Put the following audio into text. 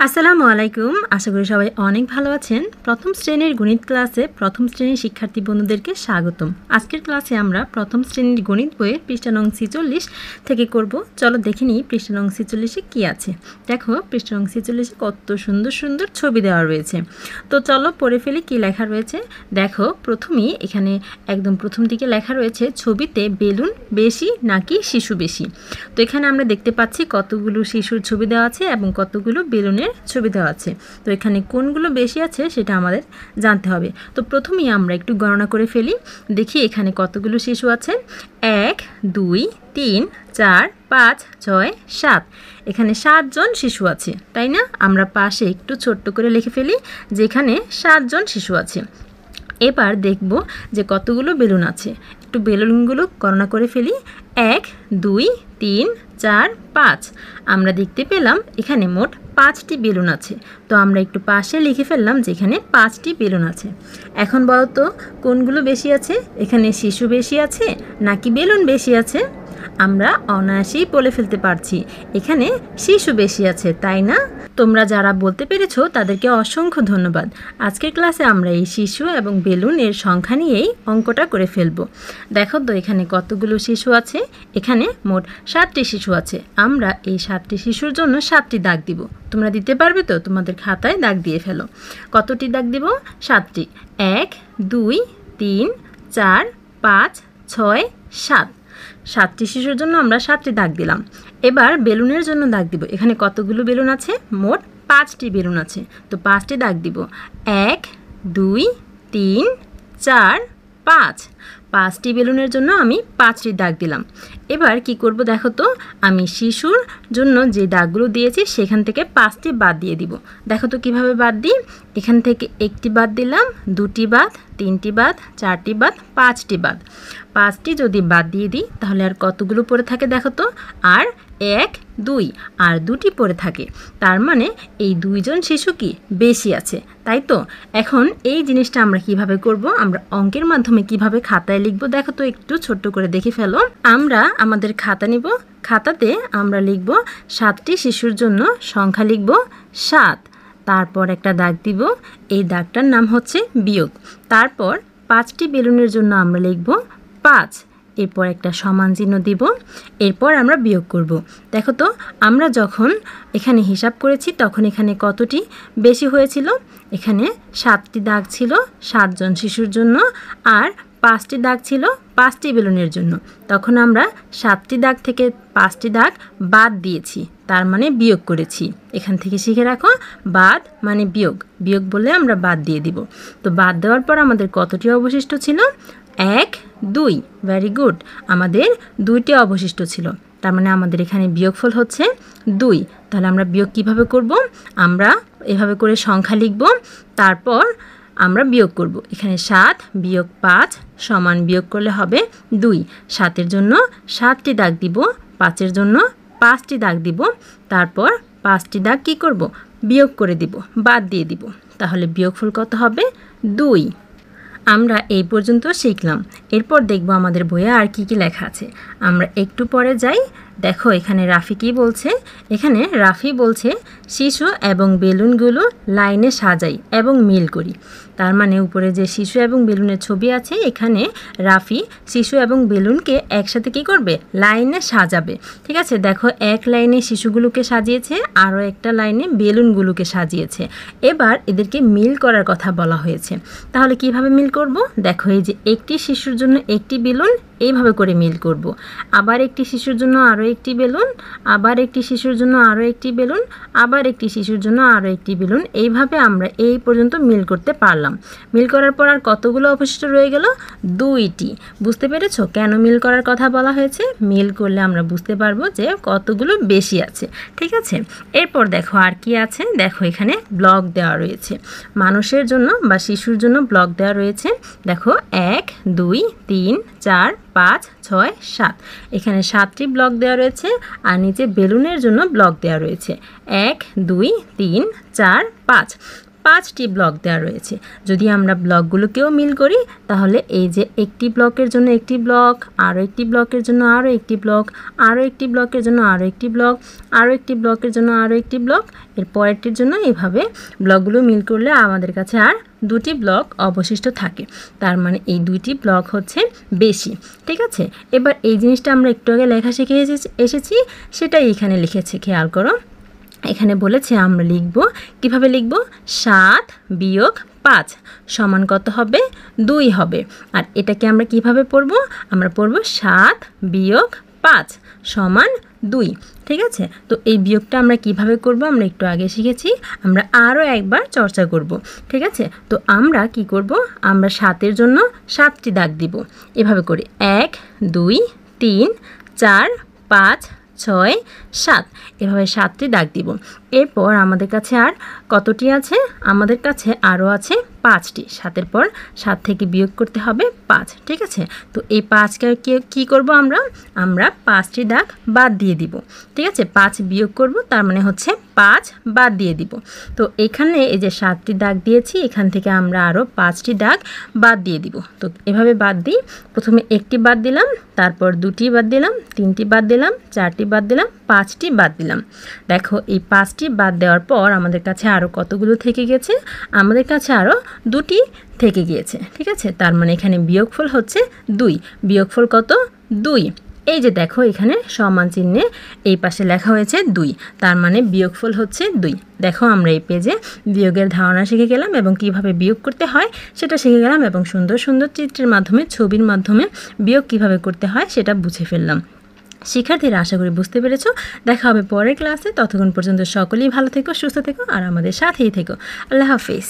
আসসালামু আলাইকুম। আশা করি সবাই অনেক ভালো আছেন। প্রথম শ্রেণীর গণিত ক্লাসে প্রথম শ্রেণীর শিক্ষার্থী বন্ধুদেরকে স্বাগতম। আজকের ক্লাসে আমরা প্রথম শ্রেণীর গণিত বইয়ের পৃষ্ঠা নং 46 থেকে করব। চলো দেখে নিই পৃষ্ঠা নং 46-এ কী আছে। দেখো পৃষ্ঠা নং 46-এ কত সুন্দর সুন্দর ছবি দেওয়া রয়েছে। তো চলো পড়ে ফেলি কী লেখা রয়েছে। দেখো প্রথমেই এখানে একদম প্রথম দিকে লেখা রয়েছে ছবিতে বেলুন বেশি নাকি শিশু বেশি। তো এখানে আমরা দেখতে পাচ্ছি কতগুলো শিশুর ছবি দেওয়া আছে এবং কতগুলো বেলুনের ছবি দেওয়া আছে। তো এখানে কোনগুলো বেশি আছে সেটা আমাদের জানতে হবে। তো প্রথমেই আমরা একটু গণনা করে ফেলি। দেখি এখানে কতগুলো শিশু আছে। 1 2 3 4 5 6 7। এখানে 7 জন শিশু আছে, তাই না? আমরা পাশে একটু ছোট্ট করে লিখে ফেলি যে এখানে 7 জন শিশু আছে। এবার দেখব যে কতগুলো বেলুন আছে। একটু বেলুনগুলো গণনা করে ফেলি। 1 2 3 4 5। আমরা দেখতে পেলাম এখানে মোট 5টি বেলুন আছে। তো আমরা একটু পাশে লিখে ফেললাম যে এখানে 5টি বেলুন আছে। এখন বলো তো কোনগুলো বেশি আছে? এখানে শিশু বেশি আছে নাকি বেলুন বেশি আছে? আমরা অনায়াসেই বলে ফেলতে পারছি এখানে শিশু বেশি আছে, তাই না? তোমরা যারা বলতে পেরেছো তাদেরকে অসংখ্য ধন্যবাদ। আজকের ক্লাসে আমরা এই শিশু এবং বেলুন এর সংখ্যা নিয়েই অঙ্কটা করে ফেলবো। দেখো তো এখানে কতগুলো শিশু আছে। এখানে মোট 7টি শিশু আছে। আমরা এই 7টি শিশুর জন্য 7টি দাগ দিব। তোমরা দিতে পারবে তো? তোমাদের খাতায় দাগ দিয়ে ফেলো। কতটি দাগ দিব? 7টি। 1 2 3 4 5 6 7। 7টি শিশুর জন্য আমরা 7টি দাগ দিলাম। এবার বেলুনের জন্য দাগ দিব। এখানে কতগুলো বেলুন আছে? মোট 5টি বেলুন আছে। তো 5টি দাগ দিব। 1 2 3 4 5। 5টি বেলুনের জন্য আমি 5টি দাগ দিলাম। এবার কি করব দেখো তো, আমি শিশুর জন্য যে দাগগুলো দিয়েছি সেখান থেকে 5টি বাদ দিয়ে দিব। দেখো তো কিভাবে বাদ দিই। এখান থেকে 1টি বাদ দিলাম, 2টি বাদ, 3টি বাদ, 4টি বাদ, 5টি বাদ। 5টি যদি বাদ দিয়ে দিই তাহলে আর কতগুলো পড়ে থাকে দেখো তো। আর 1 2 আর 2টি পড়ে থাকে। তার মানে এই 2 জন শিশু কি বেশি আছে, তাই তো? এখন এই জিনিসটা আমরা কিভাবে করব, আমরা অঙ্কের মাধ্যমে কিভাবে খাতায় লিখব দেখো তো, একটু ছোট্ট করে দেখে ফেলো। আমরা আমাদের খাতা নিব। খাতাতে আমরা লিখব 7টি শিশুর জন্য সংখ্যা লিখব 7। তারপর একটা দাগ দিব। এই দাগটার নাম হচ্ছে বিয়োগ। তারপর 5টি বেলুনের জন্য আমরা লিখব 5। এরপর একটা সমান চিহ্ন দিব। এরপর আমরা বিয়োগ করব। দেখো তো আমরা যখন এখানে হিসাব করেছি তখন এখানে কতটি বেশি হয়েছিল? এখানে 7টি দাগ ছিল 7 জন শিশুর জন্য, আর 5টি দাগ ছিল 5টি বেলুনের জন্য। তখন আমরা 7টি দাগ থেকে 5টি দাগ বাদ দিয়েছি, তার মানে বিয়োগ করেছি। এখান থেকে শিখে রাখো, বাদ মানে বিয়োগ। বিয়োগ বলে আমরা বাদ দিয়ে দিব। তো বাদ দেওয়ার পর আমাদের কতটি অবশিষ্ট ছিল? 1 2। Very good. আমাদের 2টি অবশিষ্ট ছিল। তার মানে আমাদের এখানে বিয়োগফল হচ্ছে 2। তাহলে আমরা বিয়োগ কিভাবে করব? আমরা এভাবে করে সংখ্যা লিখব, তারপর আমরা বিয়োগ করব। এখানে 7 বিয়োগ 5 সমান বিয়োগ করলে হবে 2। 7-এর জন্য 7টি দাগ দিব, 5-এর জন্য 5টি দাগ দিব। তারপর 5টি দাগ কি করব? বিয়োগ করে দিব, বাদ দিয়ে দিব। তাহলে বিয়োগফল কত হবে? 2। আমরা এই পর্যন্ত শিখলাম। এরপর দেখব আমাদের বইয়ে আর কি কি লেখা আছে। আমরা একটু পরে যাই। দেখো এখানে রাফি কি বলছে। এখানে রাফি বলছে শিশু এবং বেলুনগুলো লাইনে সাজাই এবং মিল করি। তার মানে উপরে যে শিশু এবং বেলুনের ছবি আছে, এখানে রাফি শিশু এবং বেলুনকে একসাথে কি করবে? লাইনে সাজাবে। ঠিক আছে, দেখো এক লাইনে শিশুগুলোকে সাজিয়েছে, আরও একটা লাইনে বেলুনগুলোকে সাজিয়েছে। এবার এদেরকে মিল করার কথা বলা হয়েছে। তাহলে কিভাবে মিল করব? দেখো এই যে একটি শিশুর জন্য একটি বেলুন, এইভাবে করে মিল করব। আবার একটি শিশুর জন্য আরও একটি বেলুন, আবার একটি শিশুর জন্য আরও একটি বেলুন, আবার একটি শিশুর জন্য আরও একটি বেলুন। এইভাবে আমরা এই পর্যন্ত মিল করতে পারলাম। মিল করার পর আর কতগুলো অবশিষ্ট রয়ে গেল? 2টি। বুঝতে পেরেছো কেন মিল করার কথা বলা হয়েছে? মিল করলে আমরা বুঝতে পারবো যে কতগুলো বেশি আছে। ঠিক আছে, এরপর দেখো আর কি আছে। দেখো এখানে ব্লক দেওয়া রয়েছে। মানুষের জন্য বা শিশুর জন্য ব্লক দেওয়া রয়েছে। দেখো 1 2 3 4 5 6 7। এখানে 7টি ব্লক দেওয়া রয়েছে, আর নিচে বেলুনের জন্য ব্লক দেওয়া রয়েছে 1 2 3 4 5। 5টি ব্লক দেওয়া রয়েছে। যদি আমরা ব্লকগুলোকেও মিল করি তাহলে এই যে একটি ব্লকের জন্য একটি ব্লক, আরও একটি ব্লকের জন্য আরও একটি ব্লক, আরও একটি ব্লকের জন্য আরও একটি ব্লক, আরও একটি ব্লকের জন্য আরও একটি ব্লক, এর পরেরটির জন্য এভাবে ব্লকগুলো মিল করলে আমাদের কাছে আর 2টি ব্লক অবশিষ্ট থাকে। তার মানে এই 2টি ব্লক হচ্ছে বেশি। ঠিক আছে, এবার এই জিনিসটা আমরা একটু আগে লেখা শিখে এসেছি, সেটাই এখানে লিখেছে, খেয়াল করো। এখানে বলেছে আমরা লিখব, কিভাবে লিখব, 7 - 5 সমান কত হবে, 2 হবে। আর এটাকে আমরা কিভাবে পড়ব, আমরা পড়ব 7 - 5 সমান 2। ঠিক আছে, তো এই বিয়োগটা আমরা কিভাবে করব আমরা একটু আগে শিখেছি, আমরা আরও একবার চর্চা করব। ঠিক আছে, তো আমরা কি করব, আমরা 7-এর জন্য 7টি দাগ দিব, এভাবে করে 1 2 3 4 5 6 7, এভাবে 7টি দাগ দিব। এরপর আমাদের কাছে আর কতটি আছে, আমাদের কাছে আরও আছে 5টি। 7-এর পর 7 থেকে বিয়োগ করতে হবে 5। ঠিক আছে, তো এই 5কে কী করব, আমরা 5টি দাগ বাদ দিয়ে দিব। ঠিক আছে, 5 বিয়োগ করব, তার মানে হচ্ছে 5 বাদ দিয়ে দিব। তো এখানে এই যে 7টি দাগ দিয়েছি, এখান থেকে আমরা আরও 5টি দাগ বাদ দিয়ে দিব। তো এভাবে বাদ দিই, প্রথমে 1টি বাদ দিলাম, তারপর 2টি বাদ দিলাম, 3টি বাদ দিলাম, 4টি বাদ দিলাম, 5টি বাদ দিলাম। দেখো এই 5টি বাদ দেওয়ার পর আমাদের কাছে আরও কতগুলো থেকে গেছে, আমাদের কাছে আরও 2টি থেকে গিয়েছে। ঠিক আছে, তার মানে এখানে বিয়োগফল হচ্ছে 2। বিয়োগফল কত, 2। এই যে দেখো এখানে সমান চিহ্নে এই পাশে লেখা হয়েছে 2, তার মানে বিয়োগফল হচ্ছে 2। দেখো আমরা এই পেজে বিয়োগের ধারণা শিখে গেলাম এবং কিভাবে বিয়োগ করতে হয় সেটা শিখে গেলাম, এবং সুন্দর সুন্দর চিত্রের মাধ্যমে, ছবির মাধ্যমে বিয়োগ কিভাবে করতে হয় সেটা বুঝে ফেললাম। শিক্ষার্থীরা আশা করি বুঝতে পেরেছো। দেখা হবে পরের ক্লাসে, ততক্ষণ পর্যন্ত সকলেই ভালো থেকো, সুস্থ থেকো আর আমাদের সাথেই থেকো। আল্লাহ হাফেজ।